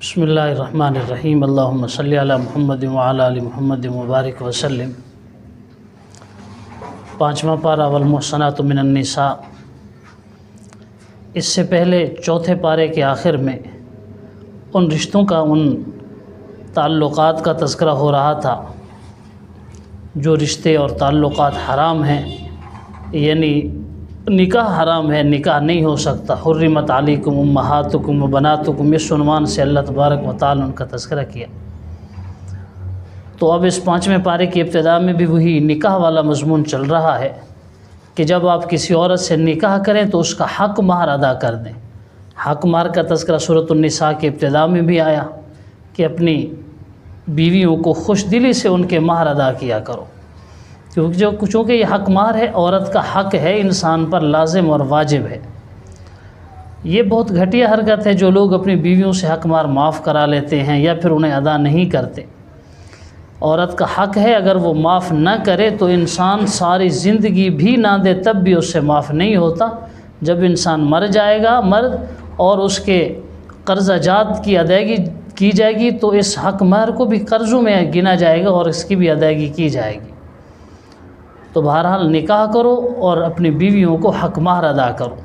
بسم اللہ الرحمن الرحیم اللہم صلی علی محمد وعلی آل محمد مبارک وسلم۔ پانچواں پارہ والمحصنات من النساء۔ اس سے پہلے چوتھے پارے کے آخر میں ان رشتوں کا، ان تعلقات کا تذکرہ ہو رہا تھا جو رشتے اور تعلقات حرام ہیں، یعنی نکاح حرام ہے، نکاح نہیں ہو سکتا۔ حرمت علیکم امہاتکم و بناتکم، اس عنوان سے اللہ تبارک و تعالی ان کا تذکرہ کیا۔ تو اب اس پانچویں پارے کی ابتدا میں بھی وہی نکاح والا مضمون چل رہا ہے کہ جب آپ کسی عورت سے نکاح کریں تو اس کا حق مہر ادا کر دیں۔ حق مہر کا تذکرہ سورۃ النساء کے ابتدا میں بھی آیا کہ اپنی بیویوں کو خوش دلی سے ان کے مہر ادا کیا کرو، چونکہ یہ حق مہر ہے، عورت کا حق ہے، انسان پر لازم اور واجب ہے۔ یہ بہت گھٹیا حرکت ہے جو لوگ اپنی بیویوں سے حق مہر معاف کرا لیتے ہیں یا پھر انہیں ادا نہیں کرتے۔ عورت کا حق ہے، اگر وہ معاف نہ کرے تو انسان ساری زندگی بھی نہ دے تب بھی اس سے معاف نہیں ہوتا۔ جب انسان مر جائے گا مرد اور اس کے قرضہ جات کی ادائیگی کی جائے گی تو اس حق مہر کو بھی قرضوں میں گنا جائے گا اور اس کی بھی ادائیگی کی جائے گی۔ تو بہرحال نکاح کرو اور اپنی بیویوں کو حق مہر ادا کرو۔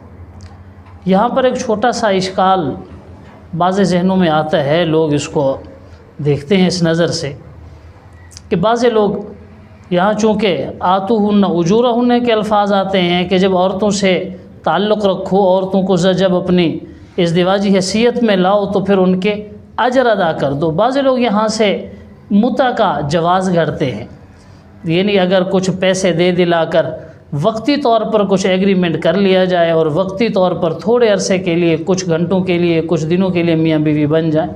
یہاں پر ایک چھوٹا سا اشکال بعض ذہنوں میں آتا ہے، لوگ اس کو دیکھتے ہیں اس نظر سے کہ بعض لوگ یہاں چونکہ آتوہن اجورہن کے الفاظ آتے ہیں کہ جب عورتوں سے تعلق رکھو، عورتوں کو جب اپنی ازدواجی حیثیت میں لاؤ تو پھر ان کے اجر ادا کر دو۔ بعض لوگ یہاں سے متع کا جواز گھڑتے ہیں، یعنی اگر کچھ پیسے دے دلا کر وقتی طور پر کچھ ایگریمنٹ کر لیا جائے اور وقتی طور پر تھوڑے عرصے کے لیے، کچھ گھنٹوں کے لیے، کچھ دنوں کے لیے میاں بیوی بن جائیں،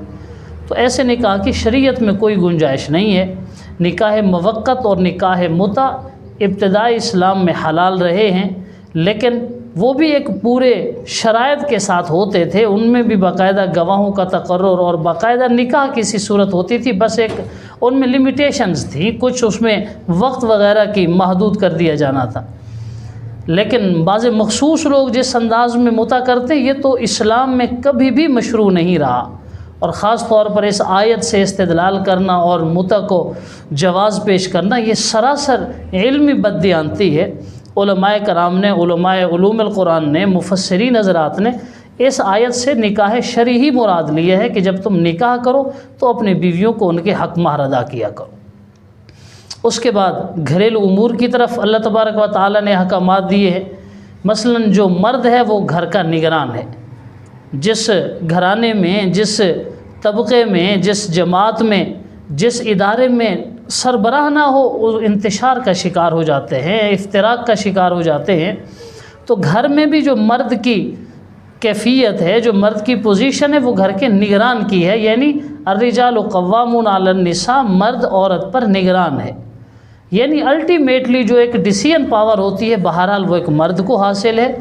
تو ایسے نکاح کی شریعت میں کوئی گنجائش نہیں ہے۔ نکاح موقت اور نکاح متع ابتدائی اسلام میں حلال رہے ہیں، لیکن وہ بھی ایک پورے شرائط کے ساتھ ہوتے تھے، ان میں بھی باقاعدہ گواہوں کا تقرر اور باقاعدہ نکاح کی سی صورت ہوتی تھی، بس ایک ان میں لمیٹیشنز تھی، کچھ اس میں وقت وغیرہ کی محدود کر دیا جانا تھا۔ لیکن بعض مخصوص لوگ جس انداز میں متع کرتے ہیں یہ تو اسلام میں کبھی بھی مشروع نہیں رہا، اور خاص طور پر اس آیت سے استدلال کرنا اور متع کو جواز پیش کرنا یہ سراسر علمی بددیانتی ہے۔ علماء کرام نے، علماء علوم القرآن نے، مفسرین حضرات نے اس آیت سے نکاح شرعی ہی مراد لیا ہے کہ جب تم نکاح کرو تو اپنی بیویوں کو ان کے حق مہر ادا کیا کرو۔ اس کے بعد گھریلو امور کی طرف اللہ تبارک و تعالی نے احکامات دیے ہیں۔ مثلا جو مرد ہے وہ گھر کا نگران ہے، جس گھرانے میں، جس طبقے میں، جس جماعت میں، جس ادارے میں سربراہ نہ ہو وہ انتشار کا شکار ہو جاتے ہیں، افتراق کا شکار ہو جاتے ہیں۔ تو گھر میں بھی جو مرد کی کیفیت ہے، جو مرد کی پوزیشن ہے، وہ گھر کے نگران کی ہے، یعنی الرجال قوامون علی النساء، مرد عورت پر نگران ہے، یعنی الٹیمیٹلی جو ایک ڈیسیژن پاور ہوتی ہے بہرحال وہ ایک مرد کو حاصل ہے،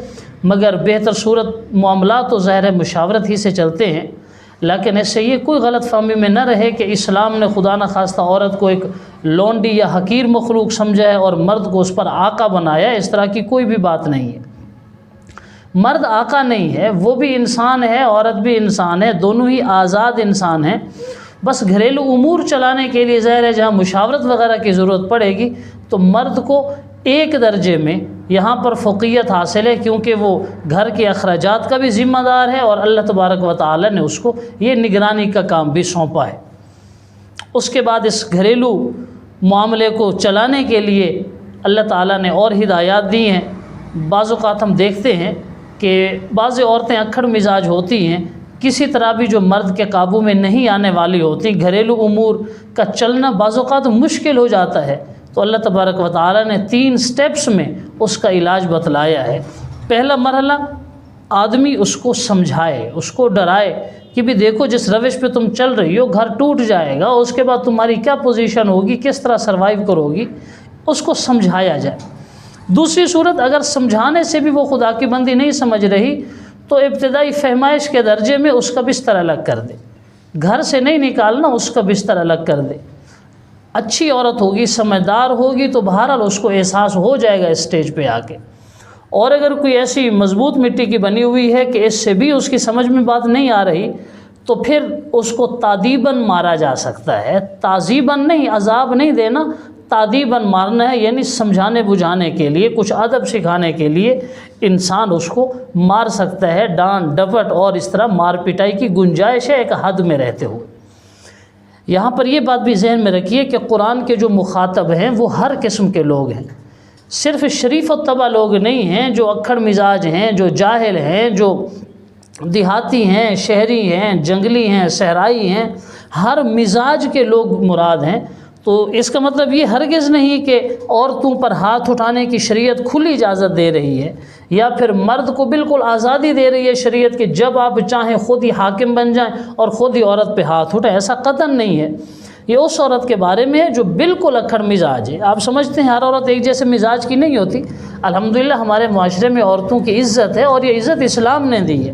مگر بہتر صورت معاملات تو ظاہر مشاورت ہی سے چلتے ہیں۔ لیکن اس سے یہ کوئی غلط فہمی میں نہ رہے کہ اسلام نے خدا نخواستہ عورت کو ایک لونڈی یا حقیر مخلوق سمجھا ہے اور مرد کو اس پر آقا بنایا ہے، اس طرح کی کوئی بھی بات نہیں ہے۔ مرد آقا نہیں ہے، وہ بھی انسان ہے، عورت بھی انسان ہے، دونوں ہی آزاد انسان ہیں۔ بس گھریلو امور چلانے کے لیے ظاہر ہے جہاں مشاورت وغیرہ کی ضرورت پڑے گی تو مرد کو ایک درجے میں یہاں پر فوقیت حاصل ہے، کیونکہ وہ گھر کے اخراجات کا بھی ذمہ دار ہے اور اللہ تبارک و تعالی نے اس کو یہ نگرانی کا کام بھی سونپا ہے۔ اس کے بعد اس گھریلو معاملے کو چلانے کے لیے اللہ تعالی نے اور ہدایات دی ہیں۔ بعض اوقات ہم دیکھتے ہیں کہ بعض عورتیں اکھڑ مزاج ہوتی ہیں، کسی طرح بھی جو مرد کے قابو میں نہیں آنے والی ہوتی، گھریلو امور کا چلنا بعض اوقات مشکل ہو جاتا ہے، تو اللہ تبارک و تعالی نے 3 سٹیپس میں اس کا علاج بتلایا ہے۔ پہلا مرحلہ آدمی اس کو سمجھائے، اس کو ڈرائے کہ بھی دیکھو جس روش پہ تم چل رہی ہو گھر ٹوٹ جائے گا، اس کے بعد تمہاری کیا پوزیشن ہوگی، کس طرح سروائیو کرو گی، اس کو سمجھایا جائے۔ دوسری صورت اگر سمجھانے سے بھی وہ خدا کی بندی نہیں سمجھ رہی تو ابتدائی فہمائش کے درجے میں اس کا بستر الگ کر دے، گھر سے نہیں نکالنا، اس کا بستر الگ کر دے۔ اچھی عورت ہوگی، سمجھدار ہوگی تو بہرحال اس کو احساس ہو جائے گا اسٹیج پہ آ کے، اور اگر کوئی ایسی مضبوط مٹی کی بنی ہوئی ہے کہ اس سے بھی اس کی سمجھ میں بات نہیں آ رہی تو پھر اس کو تادیباً مارا جا سکتا ہے، تعذیباً نہیں، عذاب نہیں دینا، تادیباً مارنا ہے، یعنی سمجھانے بجھانے کے لیے، کچھ ادب سکھانے کے لیے انسان اس کو مار سکتا ہے، ڈانٹ ڈپٹ اور اس طرح مار پٹائی کی گنجائش ہے ایک حد میں رہتے ہوئے۔ یہاں پر یہ بات بھی ذہن میں رکھیے کہ قرآن کے جو مخاطب ہیں وہ ہر قسم کے لوگ ہیں، صرف شریف و طبع لوگ نہیں ہیں، جو اکھڑ مزاج ہیں، جو جاہل ہیں، جو دیہاتی ہیں، شہری ہیں، جنگلی ہیں، صحرائی ہیں، ہر مزاج کے لوگ مراد ہیں۔ تو اس کا مطلب یہ ہرگز نہیں کہ عورتوں پر ہاتھ اٹھانے کی شریعت کھلی اجازت دے رہی ہے، یا پھر مرد کو بالکل آزادی دے رہی ہے شریعت کہ جب آپ چاہیں خود ہی حاکم بن جائیں اور خود ہی عورت پہ ہاتھ اٹھائیں، ایسا قطعاً نہیں ہے۔ یہ اس عورت کے بارے میں ہے جو بالکل اکھڑ مزاج ہے۔ آپ سمجھتے ہیں ہر عورت ایک جیسے مزاج کی نہیں ہوتی، الحمدللہ ہمارے معاشرے میں عورتوں کی عزت ہے، اور یہ عزت اسلام نے دی ہے۔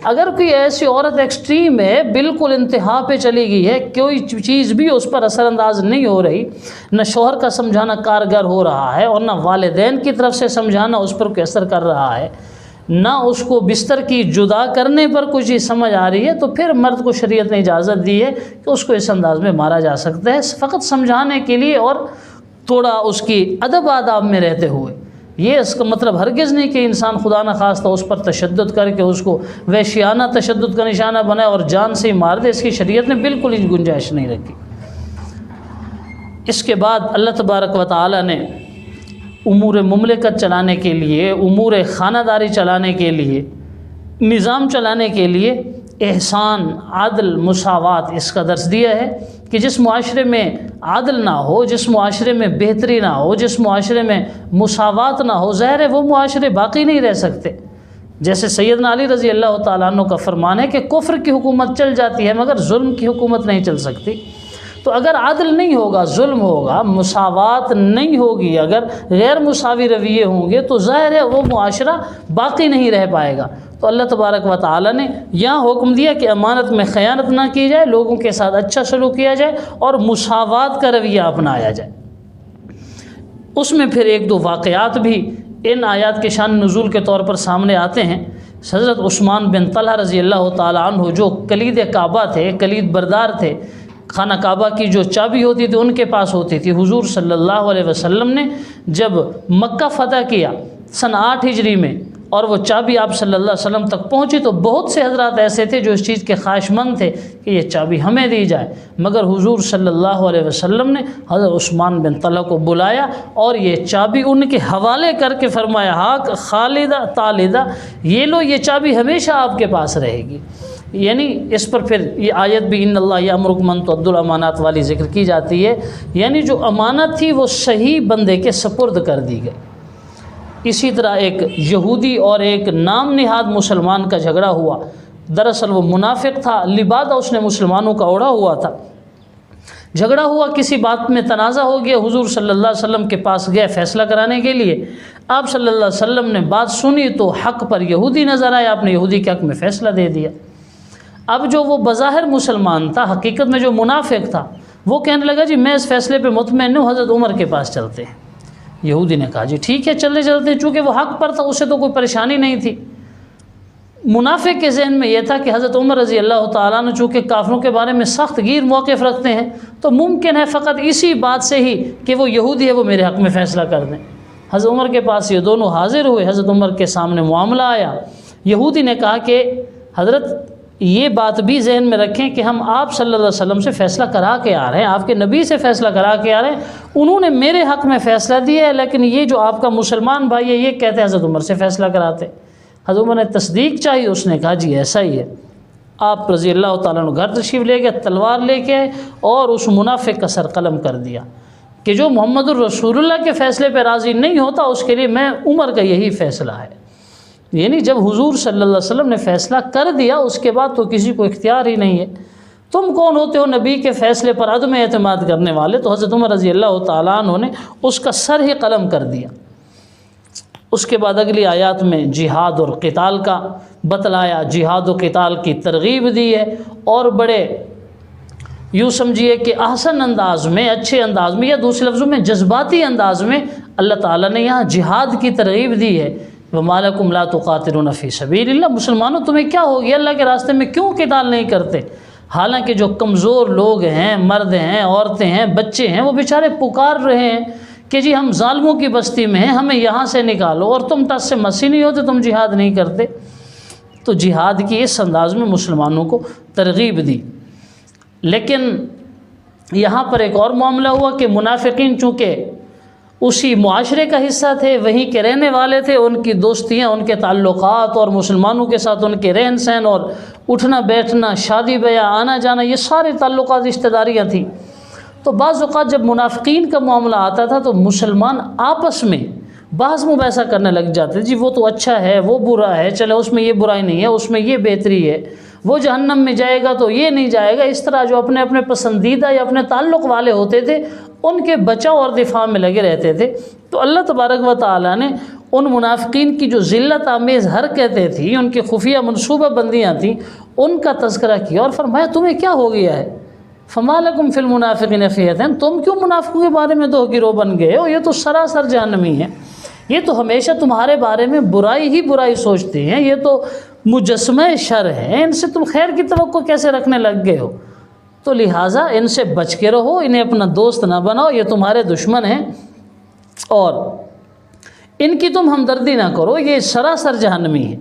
اگر کوئی ایسی عورت ایکسٹریم ہے، بالکل انتہا پہ چلی گئی ہے، کوئی چیز بھی اس پر اثر انداز نہیں ہو رہی، نہ شوہر کا سمجھانا کارگر ہو رہا ہے اور نہ والدین کی طرف سے سمجھانا اس پر کوئی اثر کر رہا ہے، نہ اس کو بستر کی جدا کرنے پر کچھ چیز سمجھ آ رہی ہے، تو پھر مرد کو شریعت نے اجازت دی ہے کہ اس کو اس انداز میں مارا جا سکتا ہے، فقط سمجھانے کے لیے اور تھوڑا اس کی ادب آداب میں رہتے ہوئے۔ یہ اس کا مطلب ہرگز نہیں کہ انسان خدا نخواستہ اس پر تشدد کر کے اس کو وحشیانہ تشدد کا نشانہ بنائے اور جان سے ہی مار دے، اس کی شریعت نے بالکل ہی گنجائش نہیں رکھی۔ اس کے بعد اللہ تبارک و تعالی نے امور مملکت چلانے کے لیے، امور خانہ داری چلانے کے لیے، نظام چلانے کے لیے احسان، عدل، مساوات اس کا درس دیا ہے کہ جس معاشرے میں عدل نہ ہو، جس معاشرے میں بہتری نہ ہو، جس معاشرے میں مساوات نہ ہو، ظاہر ہے وہ معاشرے باقی نہیں رہ سکتے۔ جیسے سیدنا علی رضی اللہ تعالیٰ عنہ کا فرمان ہے کہ کفر کی حکومت چل جاتی ہے مگر ظلم کی حکومت نہیں چل سکتی۔ تو اگر عدل نہیں ہوگا، ظلم ہوگا، مساوات نہیں ہوگی، اگر غیر مساوی رویے ہوں گے تو ظاہر ہے وہ معاشرہ باقی نہیں رہ پائے گا۔ تو اللہ تبارک و تعالیٰ نے یہاں حکم دیا کہ امانت میں خیانت نہ کی جائے، لوگوں کے ساتھ اچھا سلوک کیا جائے اور مساوات کا رویہ اپنایا جائے۔ اس میں پھر ایک دو واقعات بھی ان آیات کے شان نزول کے طور پر سامنے آتے ہیں۔ حضرت عثمان بن طلحہ رضی اللہ تعالیٰ عنہ جو کلید کعبہ تھے، کلید بردار تھے، خانہ کعبہ کی جو چابی ہوتی تھی ان کے پاس ہوتی تھی۔ حضور صلی اللہ علیہ وسلم نے جب مکہ فتح کیا سن 8 ہجری میں، اور وہ چابی آپ صلی اللہ علیہ وسلم تک پہنچی تو بہت سے حضرات ایسے تھے جو اس چیز کے خواہش مند تھے کہ یہ چابی ہمیں دی جائے، مگر حضور صلی اللہ علیہ وسلم نے حضرت عثمان بن طلحہ کو بلایا اور یہ چابی ان کے حوالے کر کے فرمایا، ہاک خالدہ طالدہ، یہ لو، یہ چابی ہمیشہ آپ کے پاس رہے گی۔ یعنی اس پر پھر یہ آیت بھی ان اللہ یامرکم ان تؤدوا الامانات والی ذکر کی جاتی ہے، یعنی جو امانت تھی وہ صحیح بندے کے سپرد کر دی گئی۔ اسی طرح ایک یہودی اور ایک نام نہاد مسلمان کا جھگڑا ہوا، دراصل وہ منافق تھا، لبادہ اس نے مسلمانوں کا اوڑھا ہوا تھا۔ جھگڑا ہوا، کسی بات میں تنازع ہو گیا، حضور صلی اللہ علیہ وسلم کے پاس گئے فیصلہ کرانے کے لیے۔ آپ صلی اللہ علیہ وسلم نے بات سنی تو حق پر یہودی نظر آیا، آپ نے یہودی کے حق میں فیصلہ دے دیا۔ اب جو وہ بظاہر مسلمان تھا، حقیقت میں جو منافق تھا، وہ کہنے لگا جی میں اس فیصلے پہ مطمئن ہوں، حضرت عمر کے پاس چلتے ہیں۔ یہودی نے کہا جی ٹھیک ہے چلتے ہیں، چونکہ وہ حق پر تھا، اسے تو کوئی پریشانی نہیں تھی۔ منافق کے ذہن میں یہ تھا کہ حضرت عمر رضی اللہ تعالیٰ عنہ چونکہ کافروں کے بارے میں سخت گیر موقف رکھتے ہیں تو ممکن ہے فقط اسی بات سے ہی کہ وہ یہودی ہے وہ میرے حق میں فیصلہ کر دیں۔ حضرت عمر کے پاس یہ دونوں حاضر ہوئے، حضرت عمر کے سامنے معاملہ آیا۔ یہودی نے کہا کہ حضرت یہ بات بھی ذہن میں رکھیں کہ ہم آپ صلی اللہ علیہ وسلم سے فیصلہ کرا کے آ رہے ہیں، آپ کے نبی سے فیصلہ کرا کے آ رہے ہیں، انہوں نے میرے حق میں فیصلہ دیا ہے، لیکن یہ جو آپ کا مسلمان بھائی ہے یہ کہتے ہیں حضرت عمر سے فیصلہ کراتے۔ حضرت عمر نے تصدیق چاہی، اس نے کہا جی ایسا ہی ہے۔ آپ رضی اللہ تعالیٰ عنہ گھر تشریف لے گئے، تلوار لے کے آئے اور اس منافق کا سر قلم کر دیا کہ جو محمد الرسول اللہ کے فیصلے پہ راضی نہیں ہوتا اس کے لیے میں عمر کا یہی فیصلہ ہے۔ یعنی جب حضور صلی اللہ علیہ وسلم نے فیصلہ کر دیا اس کے بعد تو کسی کو اختیار ہی نہیں ہے۔ تم کون ہوتے ہو نبی کے فیصلے پر عدم اعتماد کرنے والے؟ تو حضرت عمر رضی اللہ تعالیٰ عنہ نے اس کا سر ہی قلم کر دیا۔ اس کے بعد اگلی آیات میں جہاد اور قتال کا بتلایا، جہاد و قتال کی ترغیب دی ہے، اور بڑے یوں سمجھیے کہ احسن انداز میں، اچھے انداز میں، یا دوسرے لفظوں میں جذباتی انداز میں اللہ تعالیٰ نے یہاں جہاد کی ترغیب دی ہے۔ وَمَا لَكُمْ لَا تُقَاتِلُونَ فِي سَبِيلِ اللَّهِ، مسلمانوں تمہیں کیا ہو گیا، اللہ کے راستے میں کیوں قتال نہیں کرتے؟ حالانکہ جو کمزور لوگ ہیں، مرد ہیں، عورتیں ہیں، بچے ہیں، وہ بیچارے پکار رہے ہیں کہ جی ہم ظالموں کی بستی میں ہیں، ہمیں یہاں سے نکالو، اور تم ٹس سے مسی نہیں ہوتے، تم جہاد نہیں کرتے۔ تو جہاد کی اس انداز میں مسلمانوں کو ترغیب دی۔ لیکن یہاں پر ایک اور معاملہ ہوا کہ منافقین چونکہ اسی معاشرے کا حصہ تھے، وہیں کے رہنے والے تھے، ان کی دوستیاں، ان کے تعلقات اور مسلمانوں کے ساتھ ان کے رہن سہن اور اٹھنا بیٹھنا، شادی بیاہ، آنا جانا، یہ سارے تعلقات، رشتہ داریاں تھیں۔ تو بعض اوقات جب منافقین کا معاملہ آتا تھا تو مسلمان آپس میں بحث مباحثہ کرنے لگ جاتے، جی وہ تو اچھا ہے، وہ برا ہے، چلے اس میں یہ برائی نہیں ہے، اس میں یہ بہتری ہے، وہ جہنم میں جائے گا تو یہ نہیں جائے گا۔ اس طرح جو اپنے اپنے پسندیدہ یا اپنے تعلق والے ہوتے تھے ان کے بچاؤ اور دفاع میں لگے رہتے تھے۔ تو اللہ تبارک و تعالیٰ نے ان منافقین کی جو ذلت آمیز حرکتیں تھیں، ان کی خفیہ منصوبہ بندیاں تھیں، ان کا تذکرہ کیا اور فرمایا تمہیں کیا ہو گیا ہے؟ فَمَا لَكُمْ فِي الْمُنَافِقِينَ فِئَتَيْنِ، تم کیوں منافقوں کے بارے میں دو گروہ بن گئے ہو؟ یہ تو سراسر جہنمی ہیں، یہ تو ہمیشہ تمہارے بارے میں برائی ہی برائی سوچتے ہیں، یہ تو مجسمہ شر ہیں، ان سے تم خیر کی توقع کیسے رکھنے لگ گئے ہو؟ تو لہٰذا ان سے بچ کے رہو، انہیں اپنا دوست نہ بناؤ، یہ تمہارے دشمن ہیں، اور ان کی تم ہمدردی نہ کرو، یہ سراسر جہنمی ہے۔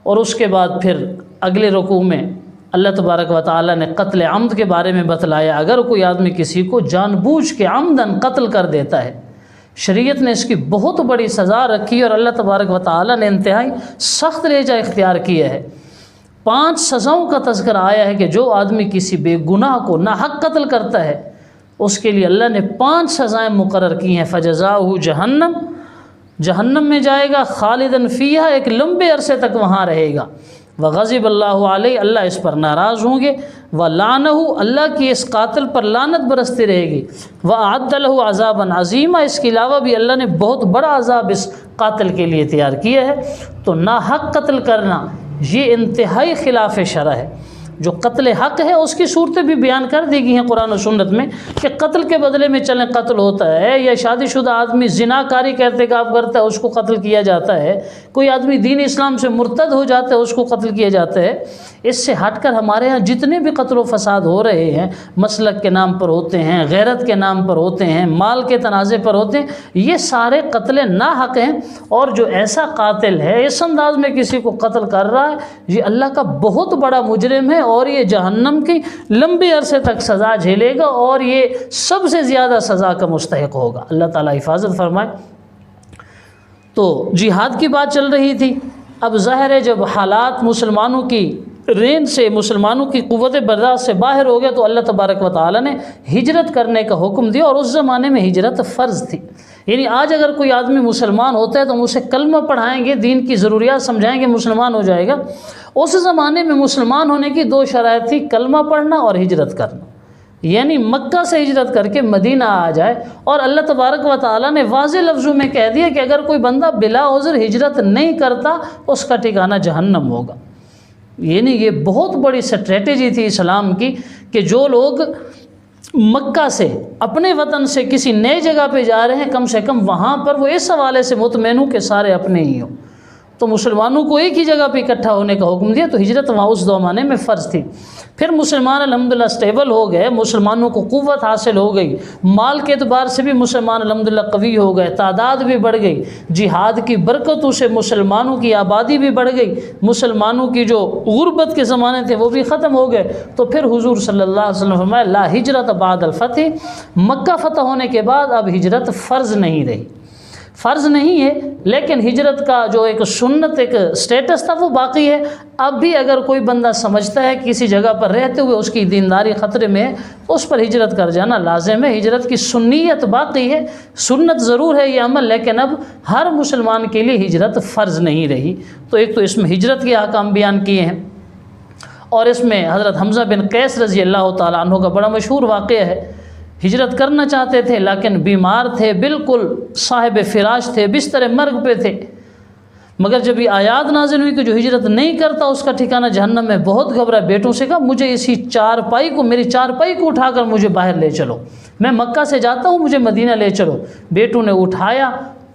اور اس کے بعد پھر اگلے رکوع میں اللہ تبارک و تعالیٰ نے قتل عمد کے بارے میں بتلایا۔ اگر کوئی آدمی کسی کو جان بوجھ کے عمدن قتل کر دیتا ہے، شریعت نے اس کی بہت بڑی سزا رکھی اور اللہ تبارک و تعالیٰ نے انتہائی سخت لہجہ اختیار کیا ہے۔ 5 سزاؤں کا تذکرہ آیا ہے کہ جو آدمی کسی بے گناہ کو ناحق قتل کرتا ہے اس کے لیے اللہ نے 5 سزائیں مقرر کی ہیں۔ فجزاؤہ جہنم، جہنم میں جائے گا، خالدن فیہا، ایک لمبے عرصے تک وہاں رہے گا، وغضب اللہ علیہ، اللہ اس پر ناراض ہوں گے، ولعنہ، اللہ کی اس قاتل پر لعنت برستی رہے گی، واعد لہ عذابا عظیما، اس کے علاوہ بھی اللہ نے بہت بڑا عذاب اس قاتل کے لیے تیار کیا ہے۔ تو ناحق قتل کرنا یہ انتہائی خلاف شرع ہے۔ جو قتل حق ہے اس کی صورتیں بھی بیان کر دی گئی ہیں قرآن و سنت میں کہ قتل کے بدلے میں چلیں قتل ہوتا ہے، یا شادی شدہ آدمی زنا کاری کا ارتکاب کرتا ہے اس کو قتل کیا جاتا ہے، کوئی آدمی دین اسلام سے مرتد ہو جاتا ہے اس کو قتل کیا جاتا ہے۔ اس سے ہٹ کر ہمارے ہاں جتنے بھی قتل و فساد ہو رہے ہیں، مسلک کے نام پر ہوتے ہیں، غیرت کے نام پر ہوتے ہیں، مال کے تنازع پر ہوتے ہیں، یہ سارے قتل ناحق ہیں۔ اور جو ایسا قاتل ہے اس انداز میں کسی کو قتل کر رہا ہے، یہ اللہ کا بہت بڑا مجرم ہے اور یہ جہنم کی لمبے عرصے تک سزا جھیلے گا اور یہ سب سے زیادہ سزا کا مستحق ہوگا۔ اللہ تعالیٰ حفاظت فرمائے۔ تو جہاد کی بات چل رہی تھی۔ اب ظاہر ہے جب حالات مسلمانوں کی رینج سے، مسلمانوں کی قوت برداشت سے باہر ہو گیا تو اللہ تبارک و تعالیٰ نے ہجرت کرنے کا حکم دیا، اور اس زمانے میں ہجرت فرض تھی۔ یعنی آج اگر کوئی آدمی مسلمان ہوتا ہے تو ہم اسے کلمہ پڑھائیں گے، دین کی ضروریات سمجھائیں گے، مسلمان ہو جائے گا۔ اس زمانے میں مسلمان ہونے کی 2 شرائط تھی، کلمہ پڑھنا اور ہجرت کرنا، یعنی مکہ سے ہجرت کر کے مدینہ آ جائے۔ اور اللہ تبارک و تعالیٰ نے واضح لفظوں میں کہہ دیا کہ اگر کوئی بندہ بلا عذر ہجرت نہیں کرتا اس کا ٹھکانہ جہنم ہوگا۔ یعنی یہ بہت بڑی اسٹریٹجی تھی اسلام کی کہ جو لوگ مکہ سے اپنے وطن سے کسی نئے جگہ پہ جا رہے ہیں کم سے کم وہاں پر وہ اس حوالے سے مطمئن ہوں کہ سارے اپنے ہی ہوں۔ تو مسلمانوں کو ایک ہی جگہ پہ اکٹھا ہونے کا حکم دیا، تو ہجرت وہاں اس زمانے میں فرض تھی۔ پھر مسلمان الحمدللہ اسٹیبل ہو گئے، مسلمانوں کو قوت حاصل ہو گئی، مال کے اعتبار سے بھی مسلمان الحمدللہ قوی ہو گئے، تعداد بھی بڑھ گئی، جہاد کی برکتوں سے مسلمانوں کی آبادی بھی بڑھ گئی، مسلمانوں کی جو غربت کے زمانے تھے وہ بھی ختم ہو گئے۔ تو پھر حضور صلی اللہ علیہ وسلم فرمایا لا ہجرت بعد الفتح، مکہ فتح ہونے کے بعد اب ہجرت فرض نہیں رہی، فرض نہیں ہے، لیکن ہجرت کا جو ایک سنت، ایک سٹیٹس تھا وہ باقی ہے۔ اب بھی اگر کوئی بندہ سمجھتا ہے کہ کسی جگہ پر رہتے ہوئے اس کی دینداری خطرے میں ہے تو اس پر ہجرت کر جانا لازم ہے۔ ہجرت کی سنیت باقی ہے، سنت ضرور ہے یہ عمل، لیکن اب ہر مسلمان کے لیے ہجرت فرض نہیں رہی۔ تو ایک تو اس میں ہجرت کے احکام بیان کیے ہیں، اور اس میں حضرت حمزہ بن قیس رضی اللہ تعالیٰ عنہ کا بڑا مشہور واقعہ ہے۔ ہجرت کرنا چاہتے تھے لیکن بیمار تھے، بالکل صاحب فراش تھے، بستر مرگ پہ تھے، مگر جب یہ آیات نازل ہوئی کہ جو ہجرت نہیں کرتا اس کا ٹھکانہ جہنم میں، بہت گھبرا، بیٹوں سے کہا مجھے اسی چارپائی کو، میری چارپائی کو اٹھا کر مجھے باہر لے چلو، میں مکہ سے جاتا ہوں، مجھے مدینہ لے چلو۔ بیٹوں نے اٹھایا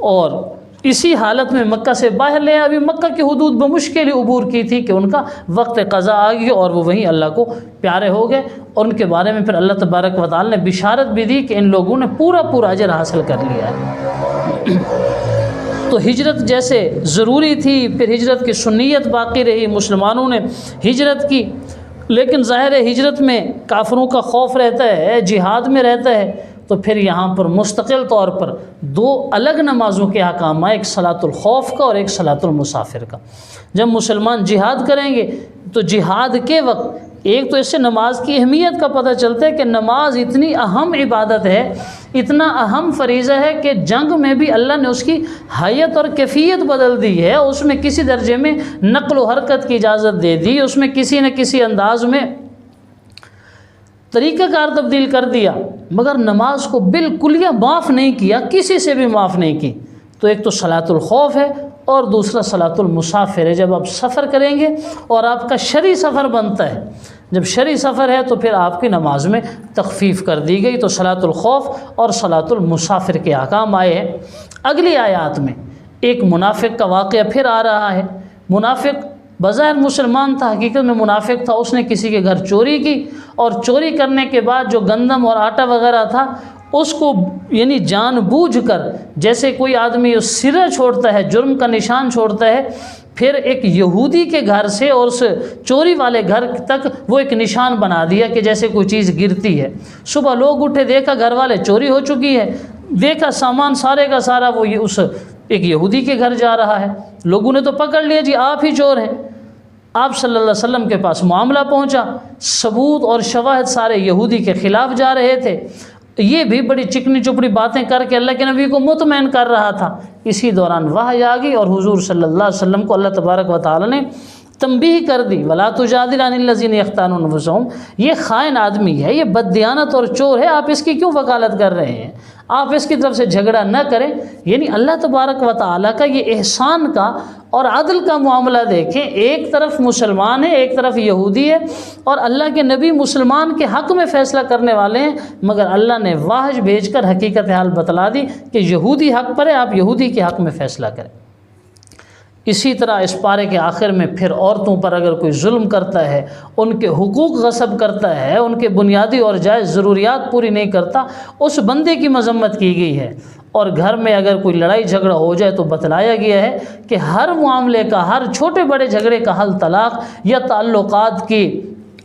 اور اسی حالت میں مکہ سے باہر لے آئے۔ ابھی مکہ کی حدود بمشکل عبور کی تھی کہ ان کا وقت قضا آ گیا اور وہ وہیں اللہ کو پیارے ہو گئے، اور ان کے بارے میں پھر اللہ تبارک و تعالی نے بشارت بھی دی کہ ان لوگوں نے پورا اجر حاصل کر لیا ہے۔ تو ہجرت جیسے ضروری تھی، پھر ہجرت کی سنیت باقی رہی، مسلمانوں نے ہجرت کی، لیکن ظاہر ہے ہجرت میں کافروں کا خوف رہتا ہے، جہاد میں رہتا ہے، تو پھر یہاں پر مستقل طور پر دو الگ نمازوں کے احکام آئے، ایک صلاۃ الخوف کا اور ایک صلاۃ المسافر کا۔ جب مسلمان جہاد کریں گے تو جہاد کے وقت ایک تو اس سے نماز کی اہمیت کا پتہ چلتا ہے کہ نماز اتنی اہم عبادت ہے، اتنا اہم فریضہ ہے کہ جنگ میں بھی اللہ نے اس کی حیت اور کیفیت بدل دی ہے، اس میں کسی درجے میں نقل و حرکت کی اجازت دے دی، اس میں کسی نہ کسی انداز میں طریقہ کار تبدیل کر دیا، مگر نماز کو بالکلیہ معاف نہیں کیا، کسی سے بھی معاف نہیں کی۔ تو ایک تو صلاۃ الخوف ہے اور دوسرا صلاۃ المسافر ہے۔ جب آپ سفر کریں گے اور آپ کا شرعی سفر بنتا ہے، جب شرعی سفر ہے تو پھر آپ کی نماز میں تخفیف کر دی گئی، تو صلاۃ الخوف اور صلاۃ المسافر کے احکام آئے ہیں۔ اگلی آیات میں ایک منافق کا واقعہ پھر آ رہا ہے۔ منافق بظاہر مسلمان تھا، حقیقت میں منافق تھا۔ اس نے کسی کے گھر چوری کی، اور چوری کرنے کے بعد جو گندم اور آٹا وغیرہ تھا اس کو یعنی جان بوجھ کر، جیسے کوئی آدمی سرہ چھوڑتا ہے، جرم کا نشان چھوڑتا ہے، پھر ایک یہودی کے گھر سے اور اس چوری والے گھر تک وہ ایک نشان بنا دیا کہ جیسے کوئی چیز گرتی ہے۔ صبح لوگ اٹھے، دیکھا گھر والے چوری ہو چکی ہے، دیکھا سامان سارے کا سارا وہ اس ایک یہودی کے گھر جا رہا ہے۔ لوگوں نے تو پکڑ لیا، جی آپ ہی چور ہیں۔ آپ صلی اللہ علیہ وسلم کے پاس معاملہ پہنچا، ثبوت اور شواہد سارے یہودی کے خلاف جا رہے تھے۔ یہ بھی بڑی چکنی چپڑی باتیں کر کے اللہ کے نبی کو مطمئن کر رہا تھا۔ اسی دوران وحی آ گئی اور حضور صلی اللہ علیہ وسلم کو اللہ تبارک و تعالی نے تنبیہ کر دی، وَلَا تُجَادِلْ عَنِ الَّذِينَ يَخْتَانُونَ أَنفُسَهُمْ، یہ خائن آدمی ہے، یہ بددیانت اور چور ہے، آپ اس کی کیوں وکالت کر رہے ہیں؟ آپ اس کی طرف سے جھگڑا نہ کریں۔ یعنی اللہ تبارک و تعالیٰ کا یہ احسان کا اور عدل کا معاملہ دیکھیں، ایک طرف مسلمان ہے، ایک طرف یہودی ہے، اور اللہ کے نبی مسلمان کے حق میں فیصلہ کرنے والے ہیں، مگر اللہ نے واحج بھیج کر حقیقت حال بتلا دی کہ یہودی حق پر ہے، آپ یہودی کے حق میں فیصلہ کریں۔ اسی طرح اس پارے کے آخر میں پھر عورتوں پر اگر کوئی ظلم کرتا ہے، ان کے حقوق غصب کرتا ہے، ان کے بنیادی اور جائز ضروریات پوری نہیں کرتا، اس بندے کی مذمت کی گئی ہے۔ اور گھر میں اگر کوئی لڑائی جھگڑا ہو جائے تو بتلایا گیا ہے کہ ہر معاملے کا، ہر چھوٹے بڑے جھگڑے کا حل طلاق یا تعلقات کی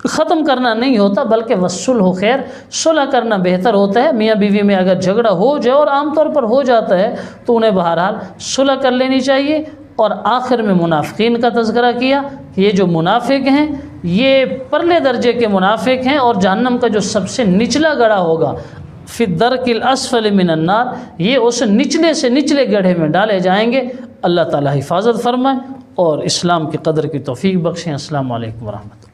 ختم کرنا نہیں ہوتا، بلکہ والصلح خیر، صلح کرنا بہتر ہوتا ہے۔ میاں بیوی میں اگر جھگڑا ہو جائے، اور عام طور پر ہو جاتا ہے، تو انہیں بہرحال صلح کر لینی چاہیے۔ اور آخر میں منافقین کا تذکرہ کیا کہ یہ جو منافق ہیں یہ پرلے درجے کے منافق ہیں، اور جہنم کا جو سب سے نچلا گڑھا ہوگا، فی الدرک الاسفل من النار، یہ اس نچلے سے نچلے گڑھے میں ڈالے جائیں گے۔ اللہ تعالی حفاظت فرمائے اور اسلام کی قدر کی توفیق بخشیں۔ السلام علیکم ورحمۃ اللہ۔